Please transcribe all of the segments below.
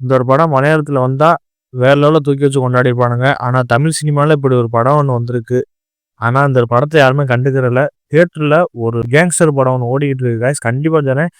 இந்த ஒரு படம் மலையாளத்துல வந்தா, வேற லெவல்ல தூக்கி வச்சு கொண்டாடிருப்பானுங்க. ஆனா தமிழ் சினிமால இப்படி ஒரு படம் ஒண்ணு வந்திருக்கு. ஆனா அந்த படத்த யாருமே கண்டுக்கிறதில்ல. தியேட்டர்ல ஒரு கேங்ஸ்டர் படம் ஒண்ணு ஓடிக்கிட்டு இருக்கு காய்ஸ். கண்டிப்பா சொல்றேன்.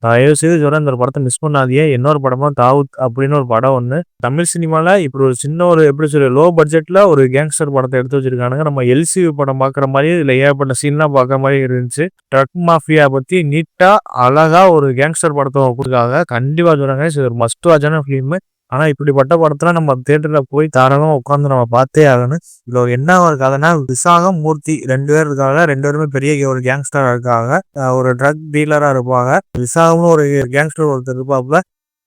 தயவுசெய்து சொல்றேன் இந்த ஒரு படத்த மிஸ் பண்ணாதீங்க. இன்னொரு படமா தாவூத் அப்படின்னு ஒரு படம் ஒண்ணு. தமிழ் சினிமால இப்படி ஒரு சின்ன ஒரு எப்படி சொல்றது, லோ பட்ஜெட்ல ஒரு கேங்ஸ்டர் படத்த எடுத்து வச்சிருக்கானுங்க. நம்ம எல்சியூ படம் பார்க்குற மாரி, இதுல ஏகப்பட்ட சீன்லாம் பார்க்குற மாரி இருந்துச்சு. ட்ரக் மாஃபியா பத்தி நீட்டா, அழகா ஒரு கேங்ஸ்டர் படத்த குடுத்துருக்காங்க. கண்டிப்பா சொல்றேன் காய்ஸ். இது ஒரு மஸ்ட் வாட்சான ஃபிலிமு. ஆனா இப்படிப்பட்ட படத்தலாம் நம்ம தியேட்டர்ல போய் தாராளமா உட்கார்ந்து நம்ம பார்த்தே ஆகணும். இதுல என்ன ஒரு கதைன்னா, விசாகம், மூர்த்தி 2 பேர் இருக்காங்க. 2 பேருமே பெரிய ஒரு கேங்ஸ்டரா இருக்காங்க. ஒரு ட்ரக் டீலரா இருப்பாங்க. விசாகம்னு ஒரு கேங்ஸ்டர் ஒருத்தர் இருப்பாப்புல.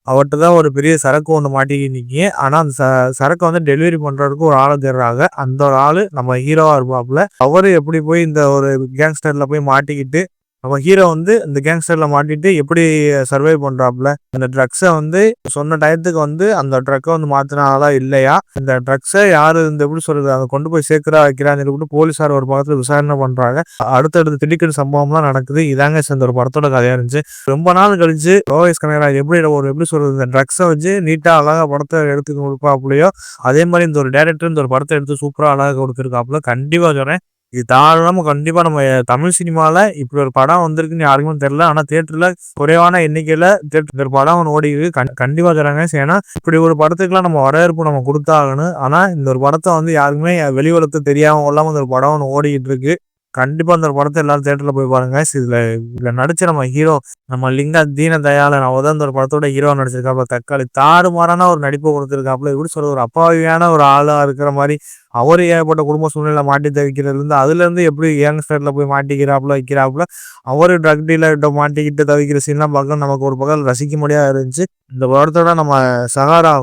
அவர்ட்ட தான் ஒரு பெரிய சரக்கு ஒண்ணு மாட்டிக்கிட்டு நிக்கும். ஆனா அந்த சரக்க வந்து டெலிவரி பண்றதுக்கு ஒரு ஆள தேடுறாங்க. அந்த ஒரு ஆளு நம்ம ஹீரோவா இருப்பாப்புல. அவரு எப்படி போய் இந்த ஒரு கேங்ஸ்டர்ல போய் மாட்டிக்கிட்டு, நம்ம ஹீரோ வந்து இந்த கேங்ஸ்டர்ல மாட்டிட்டு எப்படி சர்வைவ் பண்றாப்புல. அந்த ட்ரக்ஸ வந்து சொன்ன டயத்துக்கு வந்து அந்த ட்ரக்க வந்து மாத்துன ஆளா இல்லையா? இந்த ட்ரக்ஸ யாரு இந்த எப்படி சொல்றது, அத கொண்டு போய் சேர்க்கிறா வைக்கிறான்னு சொல்லிட்டு போலீஸார் ஒரு பக்கத்துல விசாரணை பண்றாங்க. அடுத்தடுத்து திடுக்கிடு சம்பவம்லாம் நடக்குது. இதாங்க இந்த ஒரு படத்தோட கதையா இருந்துச்சு. ரொம்ப நாள் கழிச்சு லோகேஷ் கனகராஜ் எப்படி சொல்றது, இந்த ட்ரக்ஸ வச்சு நீட்டா அழகா படத்த எடுத்து கொடுப்பாப்புலையோ, அதே மாரி இந்த ஒரு டைரக்டர் இந்த ஒரு படத்த எடுத்து சூப்பரா அழகா கொடுத்திருக்காப்புல. கண்டிப்பா சொல்றேன். இது தாராளமா கண்டிப்பா நம்ம தமிழ் சினிமால இப்படி ஒரு படம் வந்திருக்குன்னு யாருக்குமே தெரியல. ஆனா தியேட்டர்ல குறைவான எண்ணிக்கையில தியேட்டர் ஒரு படம் ஒண்ணு ஓடிருக்கு. கண்டிப்பா தராங்க. ஏன்னா இப்படி ஒரு படத்துக்குலாம் நம்ம வரவேற்பு நம்ம குடுத்தாகணும். ஆனா இந்த ஒரு படத்த வந்து யாருக்குமே வெளி உலகத்துக்கு தெரியாம கொள்ளாம இந்த ஒரு படம் ஒண்ணு ஓடிக்கிட்டு இருக்கு. கண்டிப்பா அந்த ஒரு படத்த எல்லாரும் தியேட்டர்ல போய் பாருங்க. இதுல இதுல நடிச்ச நம்ம ஹீரோ நம்ம லிங்கா தீன தயாளன் அவர் தான் இந்த ஒரு படத்தோட ஹீரோவா நடிச்சிருக்காப்புல. தக்காளி தாறுமாறான ஒரு நடிப்பை கொடுத்திருக்காப்புல. எப்படி சொல்றது, ஒரு அப்பாவியான ஒரு ஆளா இருக்கிற மாரி அவரு ஏகப்பட்ட குடும்ப சூழ்நிலை மாட்டி தவிக்கிறதுலேருந்து, அதுலேருந்து எப்படி யங்ஸ்டர்ல போய் மாட்டிக்கிறாப்புல, வைக்கிறாப்புல. அவரு ட்ரக் டீலர்கிட்ட மாட்டிக்கிட்டு தவிக்கிற சீன்லாம் பார்க்க நமக்கு ஒரு பக்கம் ரசிக்கும்படியா இருந்துச்சு. இந்த படத்தோட நம்ம சகாரா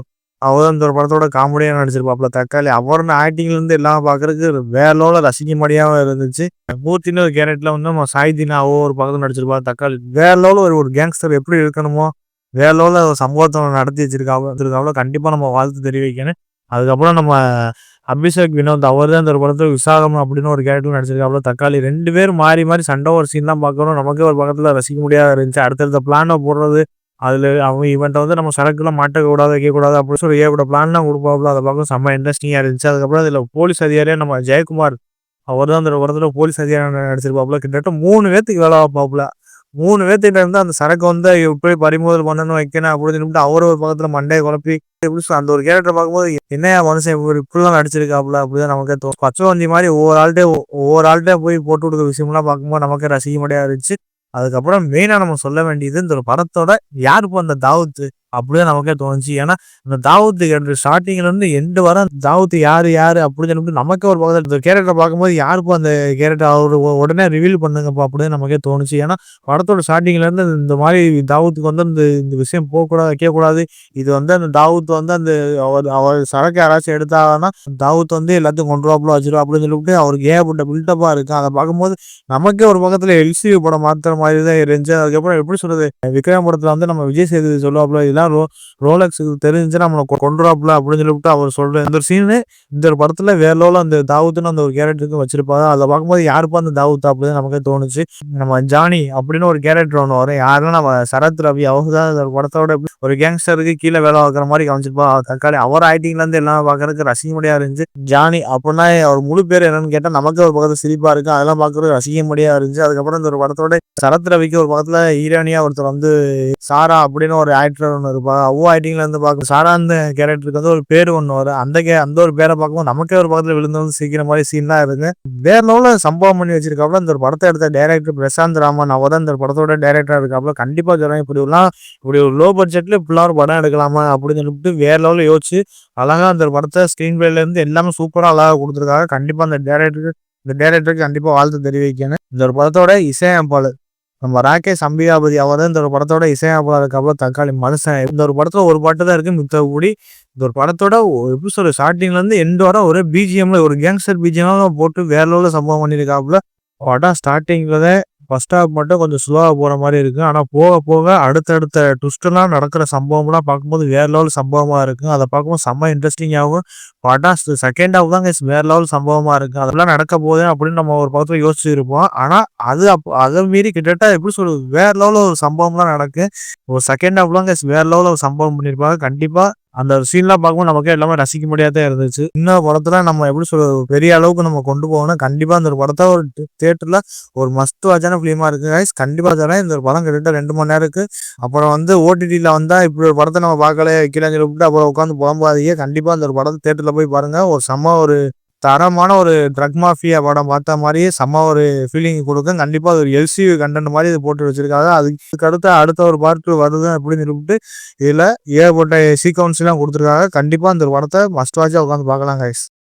அவர் தான் இந்த ஒரு படத்தோட காமெடியா நடிச்சிருப்பாப்புல தக்காளி. அவரோட ஆக்டிங்லேருந்து எல்லாம் பார்க்கறதுக்கு வேற லெவல்ல ரசிக்கும்படியாவும் இருந்துச்சு. மூர்த்தின்னு ஒரு கேரக்டர்ல வந்து நம்ம சாய்தீனாவோ ஒரு பக்கத்துல நடிச்சிருப்பாரு தக்காளி. வேற லெவல்ல ஒரு கேங்ஸ்டர் எப்படி இருக்கணுமோ, வேற லெவல்ல ஒரு சம்பவத்த நடத்தி வச்சிருக்காப்புல. கண்டிப்பா நம்ம வாழ்த்து தெரிவிக்கணும். அதுக்கப்புறம் நம்ம அபிஷேக் வினோத் அவர் தான் இந்த ஒரு படத்துல விசாகம் அப்படின்னு ஒரு கேரக்டர் நடிச்சிருக்காப்புல. தக்காளி 2 பேரும் மாறி மாறி சண்டை ஒரு சீன்லாம் பார்க்கணும். நமக்கே ஒரு பக்கத்துல ரசிக்க முடியாத இருந்துச்சு. அடுத்தடுத்த பிளான போடுறது, அதுல அவங்க இவன்ட்ட வந்து நம்ம சரக்குலாம் மாட்டக்கூடாது, வைக்கக்கூடாது அப்படின்னு சொல்லி ஏகப்பட்ட பிளான்லாம் குடுப்பாப்புல. அத பார்க்க செம்ம இன்ட்ரெஸ்டிங்கா இருந்துச்சு. அதுக்கப்புறம் இதுல போலீஸ் அதிகாரியா நம்ம ஜெயக்குமார் அவர் தான் அந்த படத்துல போலீஸ் அதிகாரியா நடிச்சிருப்பாப்புல. கிட்டத்தட்ட 3 பேத்துக்கு வேலை பார்ப்பாப்புல. 3 பேத்துக்கிட்ட இருந்து அந்த சரக்கு வந்து எப்படி பறிமுதல் பண்ணணும், வைக்கணும் அப்படின்னு சொல்லிட்டு அவரு ஒரு பக்கத்துல மண்டைய குழப்பி அந்த ஒரு கேரக்டர் பார்க்கும்போது என்னையா மனுஷன் இப்படிலாம் நடிச்சிருக்காப்புல அப்படிதான் நமக்கே தோணும். பச்சவந்தி மாதிரி ஒவ்வொரு ஆள்கிட்ட போய் போட்டு கொடுக்குற விஷயம்லாம் பார்க்கும்போது நமக்கே ரசிக்க முடியா இருந்துச்சு. அதுக்கப்புறம் மெயினா நம்ம சொல்ல வேண்டியது இந்த ஒரு படத்தோட யாருப்பா அந்த தாவூத் அப்படிதான் நமக்கே தோணுச்சு. ஏன்னா இந்த தாவூத் கேரக்டர் ஸ்டார்டிங்ல இருந்து எண்டு வர தாவூத் யாரு யாரு அப்படின்னு சொல்லிட்டு நமக்கே ஒரு பக்கத்துல இந்த கேரக்டர் பார்க்கும்போது யாருப்பா அந்த கேரக்டர் அவரு உடனே ரிவீல் பண்ணுங்கப்பா அப்படின்னு நமக்கே தோணுச்சு. ஏன்னா படத்தோட ஸ்டார்டிங்ல இருந்து இந்த மாதிரி தாவூத்துக்கு வந்து இந்த இந்த விஷயம் போகக்கூடாது, வைக்கக்கூடாது. இது வந்து அந்த தாவூத் வந்து அந்த அவர் அவர் சரக்கு யாராச்சும் எடுத்தாங்கன்னா தாவூத் வந்து எல்லாத்தையும் கொண்டுருவாப்புல வச்சிருவா அப்படின்னு சொல்லிட்டு அவருக்கு ஏகப்பட்ட பில்டப்பா இருக்கு. அதை பார்க்கும்போது நமக்கே ஒரு பக்கத்துல எல்சியூ படம் மாத்துற மாதிரி தான் இருந்துச்சு. அதுக்கப்புறம் எப்படி சொல்றது, விக்ரம் படத்துல வந்து நம்ம விஜய் சேதுபதி சொல்லுவாப்புல, இதெல்லாம் ரோலக்ஸ் தெரிஞ்சுன்னா நம்மளை கொண்டுருவாப்புல அப்படின்னு சொல்லிட்டு அவர் சொல்ற இந்த ஒரு சீனு இந்த ஒரு படத்துல வேற லெவல்ல அந்த தாவூத்னு அந்த ஒரு கேரக்டருக்கு வச்சிருப்பாங்க. அதை பார்க்கும்போது யாருப்பா அந்த தாவூத் அப்படின்னு நமக்கே தோணுச்சு. நம்ம ஜானி அப்படின்னு ஒரு கேரக்டர் ஒன்று வரும். யாருன்னா நம்ம சரத் ரவி அவங்க தான் இந்த படத்தோட ஒரு கேங்ஸ்டருக்கு கீழே வேலை பார்க்குற மாதிரி காமிச்சிருப்பா தக்காளி. அவர் ஆக்டிங்ல இருந்து எல்லாம் பார்க்கறதுக்கு ரசிக்கும்படியா இருந்துச்சு. ஜானி அப்படின்னா அவர் முழு பேர் என்னன்னு கேட்டா நமக்கே ஒரு பக்கத்துல சிரிப்பா இருக்கு. அதெல்லாம் பார்க்கறது ரசிக்கும்படியா இருந்துச்சு. அதுக்கப்புறம் இந்த ஒரு படத்தோட சரத் ரவிக்கு ஒரு பக்கத்துல ஹீரோனியா ஒருத்தர் வந்து சாரா அப்படின்னு ஒரு ஆக்டர் ஒன்று இருப்பா. அவ்வளோ ஆக்டிங்ல இருந்து பார்க்க சாரா அந்த கேரக்டருக்கு வந்து ஒரு பேர் ஒன்று வரும். அந்த ஒரு பேரை பார்க்கும்போது நமக்கே ஒரு பக்கத்துல விழுந்து வந்து சீக்கிர மாதிரி சீன்லாம் இருக்கு. வேற லெவலில் சம்பவம் பண்ணி வச்சிருக்காப்புல. இந்த ஒரு படத்தை எடுத்த டைரக்டர் பிரசாந்த் ராமன் அவர் தான் இந்த ஒரு படத்தோட டைரக்டரா இருக்காப்புல. கண்டிப்பா சொல்றேன், இப்படி ஒரு லோ பட்ஜெட்ல இப்படிலாம் ஒரு படம் எடுக்கலாமா அப்படின்னு சொல்லிட்டு வேற லெவலில் யோசிச்சு அழகா அந்த ஒரு படத்தை ஸ்கிரீன் பிளேல இருந்து எல்லாமே சூப்பரா அழகா கொடுத்துருக்காங்க. கண்டிப்பா இந்த டைரக்டருக்கு கண்டிப்பா வாழ்த்து தெரிவிக்கணும். இந்த ஒரு படத்தோட இசையமைப்பாளர் நம்ம ராகேஷ் அம்பிகாபதி அவர் தான் இந்த ஒரு படத்தோட இசையமைப்பாளர் இருக்காப்புல. தக்காளி மனுஷன் இந்த ஒரு படத்துல ஒரு பாட்டு தான் இருக்கு. மித்தபடி இந்த ஒரு படத்தோட எபிசோடு ஸ்டார்டிங்ல இருந்து எண்ட் வர ஒரு பிஜிஎம்ல ஒரு கேங்ஸ்டர் பிஜிஎம் போட்டு வேற லெவலில் சம்பவம் பண்ணியிருக்காப்புல. படம் ஸ்டார்டிங்ல ஃபர்ஸ்ட் ஹாஃப் மட்டும் கொஞ்சம் ஸ்லோவா போற மாரி இருக்கு. ஆனா போக போக அடுத்தடுத்த ட்விஸ்ட்லாம் நடக்கிற சம்பவம்லாம் பார்க்கும்போது வேற லெவல் சம்பவமா இருக்கு. அத பார்க்கும்போது செம்ம இன்ட்ரஸ்டிங்காவும் படம் செகண்ட் ஹாஃப் தான் கைஸ் வேற லெவல் சம்பவமா இருக்கு. அதெல்லாம் நடக்க போகுது அப்படின்னு நம்ம ஒரு பக்கத்துல யோசிச்சு இருப்போம். ஆனா அத மீறி கிட்டத்தட்ட எப்படி சொல்றது வேற லெவல்ல ஒரு சம்பவம்லாம் நடக்கு. ஒரு செகண்ட் ஹாஃப்லாம் கைஸ் வேற லெவல்ல ஒரு சம்பவம் பண்ணியிருப்பாங்க. கண்டிப்பா அந்த சீன்லாம் பார்க்கும்போது நமக்கே எல்லாமே ரசிக்க முடியாதே இருந்துச்சு. இன்னொரு படத்துல நம்ம எப்படி சொல்றது பெரிய அளவுக்கு நம்ம கொண்டு போகணும். கண்டிப்பா இந்த ஒரு படத்த ஒரு தியேட்டர்ல ஒரு மஸ்ட் வாட்சான ஃபிலிமா இருக்கு கைஸ். கண்டிப்பா தரேன். இந்த ஒரு படம் கிட்டத்தட்ட 2 மணி நேரம் இருக்கு. அப்புறம் வந்து ஓடிடில வந்தா இப்படி ஒரு படத்த நம்ம பார்க்கல வைக்கலன்னு சொல்லிட்டு அப்புறம் உட்காந்து புலம்பாதீங்க. கண்டிப்பா அந்த ஒரு படத்த தியேட்டர்ல போய் பாருங்க. ஒரு செம்ம ஒரு தரமான ஒரு ட்ரக் மாஃபியா படம் பார்த்த மாரியே செம்ம ஒரு ஃபீலிங் குடுக்கும். கண்டிப்பா அது ஒரு எல்சியூ கன்டென்ட் மாரி இது போட்டு வச்சிருக்காங்க. அதுக்கு அடுத்து அடுத்த ஒரு பார்ட் வருது அப்படின்னு சொல்லிட்டு இதுல ஏகப்பட்ட சீக்வென்ஸ்லாம் குடுத்துருக்காங்க. கண்டிப்பா இந்த ஒரு படத்த மஸ்ட் வாட்சா உட்காந்து பார்க்கலாம் கைஸ்.